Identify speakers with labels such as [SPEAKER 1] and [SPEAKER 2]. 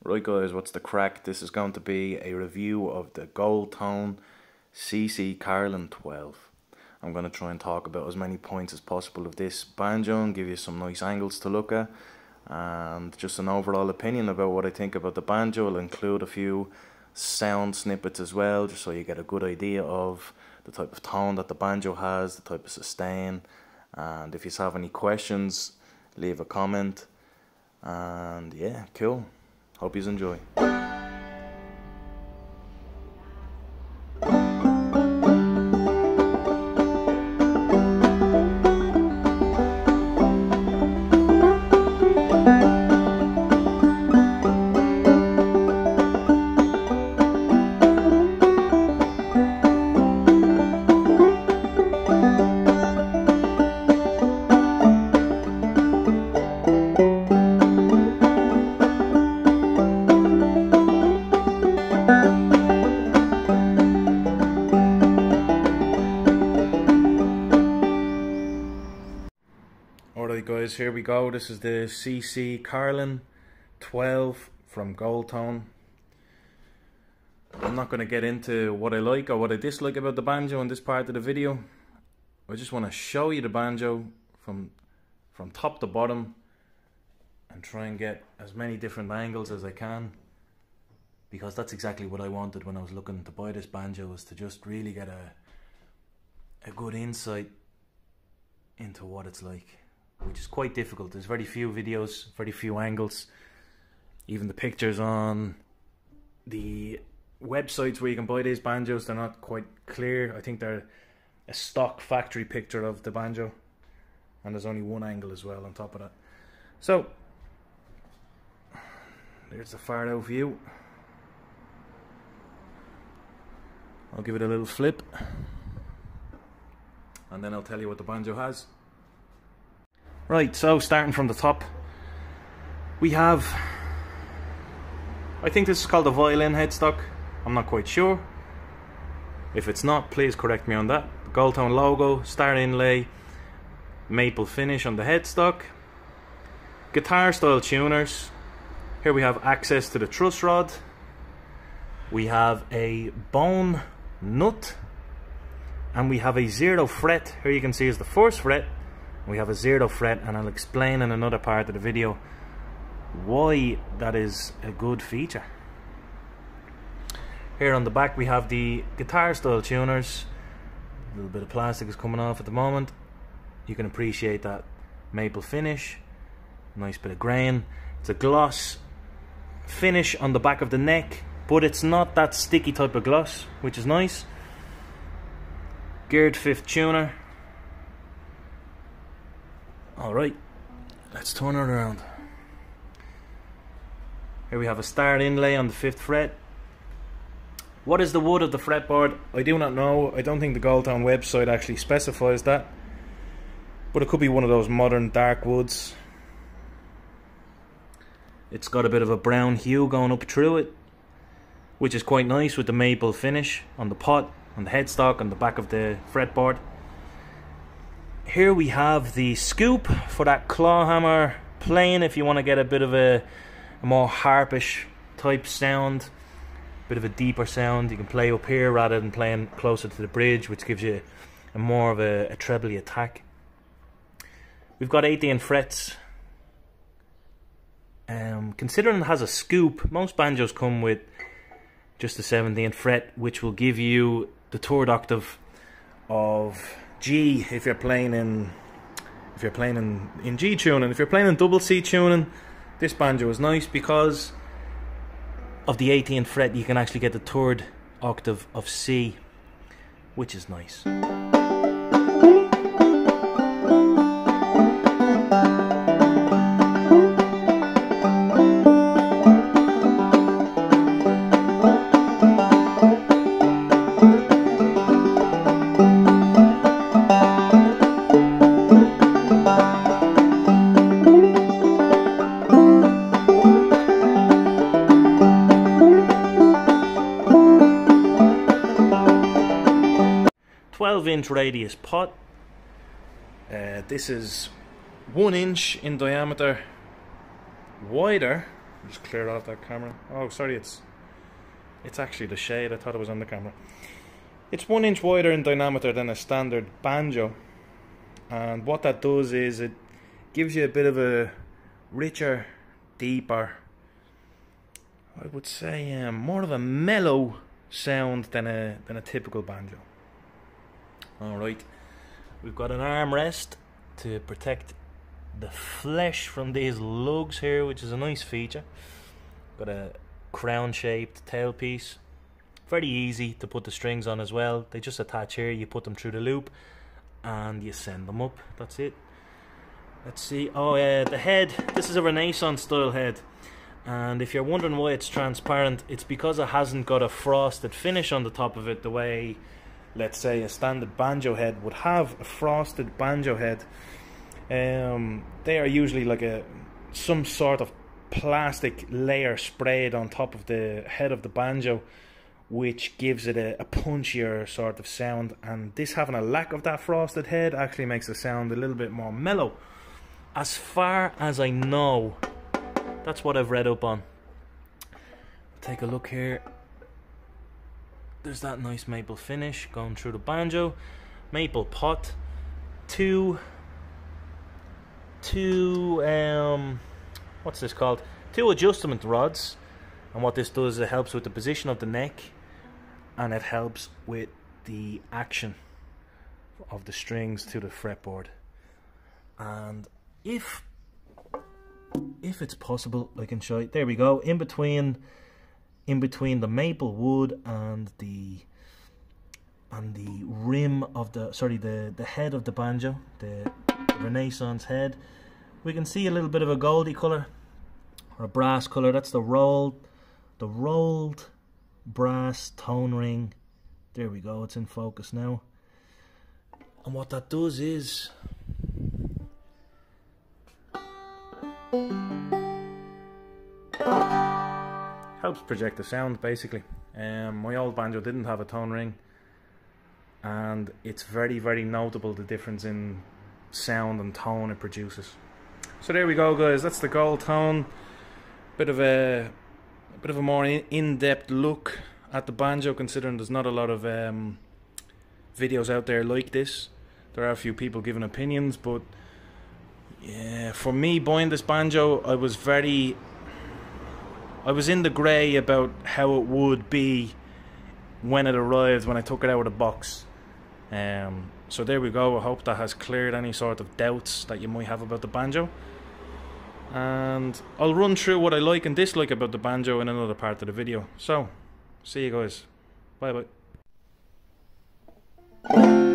[SPEAKER 1] Right guys, what's the crack? This is going to be a review of the Goldtone CB Carlin 12. I'm going to try and talk about as many points as possible of this banjo and give you some nice angles to look at, and just an overall opinion about what I think about the banjo. I'll include a few sound snippets as well, just so you get a good idea of the type of tone that the banjo has, the type of sustain, and if you have any questions, leave a comment. And yeah, cool. Hope you enjoy. Alright guys, here we go. This is the CB Carlin 12 from Goldtone. I'm not going to get into what I like or what I dislike about the banjo in this part of the video. I just want to show you the banjo from top to bottom and try and get as many different angles as I can, because that's exactly what I wanted when I was looking to buy this banjo, was to just really get a good insight into what it's like, which is quite difficult. There's very few videos, very few angles. Even the pictures on the websites where you can buy these banjos, they're not quite clear. I think they're a stock factory picture of the banjo, and there's only one angle as well on top of that. So there's the far out view. I'll give it a little flip and then I'll tell you what the banjo has. Right, so starting from the top, we have, I think this is called a violin headstock. I'm not quite sure. If it's not, please correct me on that. The Goldtone logo, star inlay, maple finish on the headstock. Guitar style tuners. Here we have access to the truss rod. We have a bone nut, and we have a 0 fret. Here you can see is the first fret. We have a 0 fret, and I'll explain in another part of the video why that is a good feature. Here on the back we have the guitar style tuners. A little bit of plastic is coming off at the moment. You can appreciate that maple finish. Nice bit of grain. It's a gloss finish on the back of the neck, but it's not that sticky type of gloss, which is nice. Geared 5th tuner. Alright, let's turn it around. Here we have a star inlay on the 5th fret. What is the wood of the fretboard? I do not know. I don't think the Goldtone website actually specifies that, but it could be one of those modern dark woods. It's got a bit of a brown hue going up through it, which is quite nice with the maple finish on the pot, on the headstock, on the back of the fretboard. Here we have the scoop for that Clawhammer playing, if you want to get a bit of a more harpish type sound, bit of a deeper sound. You can play up here rather than playing closer to the bridge, which gives you a more of a trebly attack. We've got 18 frets. Considering it has a scoop, most banjos come with just the 17th fret, which will give you the 3rd octave of G if you're playing in G tuning. If you're playing in double C tuning, this banjo is nice because of the 18th fret. You can actually get the 3rd octave of C, which is nice. 12-inch radius pot. This is 1 inch in diameter wider Just clear off that camera. Oh, sorry, it's actually the shade. I thought it was on the camera. It's 1 inch wider in diameter than a standard banjo, and what that does is it gives you a bit of a richer, deeper, I would say more of a mellow sound than a typical banjo. Alright, we've got an armrest to protect the flesh from these lugs here, which is a nice feature. Got a crown shaped tailpiece. Very easy to put the strings on as well. They just attach here, you put them through the loop and you send them up. That's it. Let's see. Oh yeah, the head. This is a Renaissance style head, and if you're wondering why it's transparent, it's because it hasn't got a frosted finish on the top of it the way, let's say, a standard banjo head would have. A frosted banjo head, they are usually like some sort of plastic layer sprayed on top of the head of the banjo, which gives it a punchier sort of sound, and this having a lack of that frosted head actually makes the sound a little bit more mellow. As far as I know, that's what I've read up on. Take a look here. There's that nice maple finish going through the banjo. Maple pot. Two what's this called? 2 adjustment rods. And what this does is it helps with the position of the neck, and it helps with the action of the strings to the fretboard. And if it's possible, I can show you. There we go. In between the maple wood and the rim of the head of the banjo, the Renaissance head, we can see a little bit of a goldy color or a brass color. That's the rolled brass tone ring. There we go, it's in focus now. And what that does is helps project the sound, basically. My old banjo didn't have a tone ring, and it's very, very notable the difference in sound and tone it produces. So there we go, guys, that's the Goldtone. Bit of a more in-depth look at the banjo, considering there's not a lot of videos out there like this. There are a few people giving opinions, but yeah, for me, buying this banjo, I was in the grey about how it would be when it arrived, when I took it out of the box. So there we go. I hope that has cleared any sort of doubts that you might have about the banjo. And I'll run through what I like and dislike about the banjo in another part of the video. So, see you guys. Bye bye.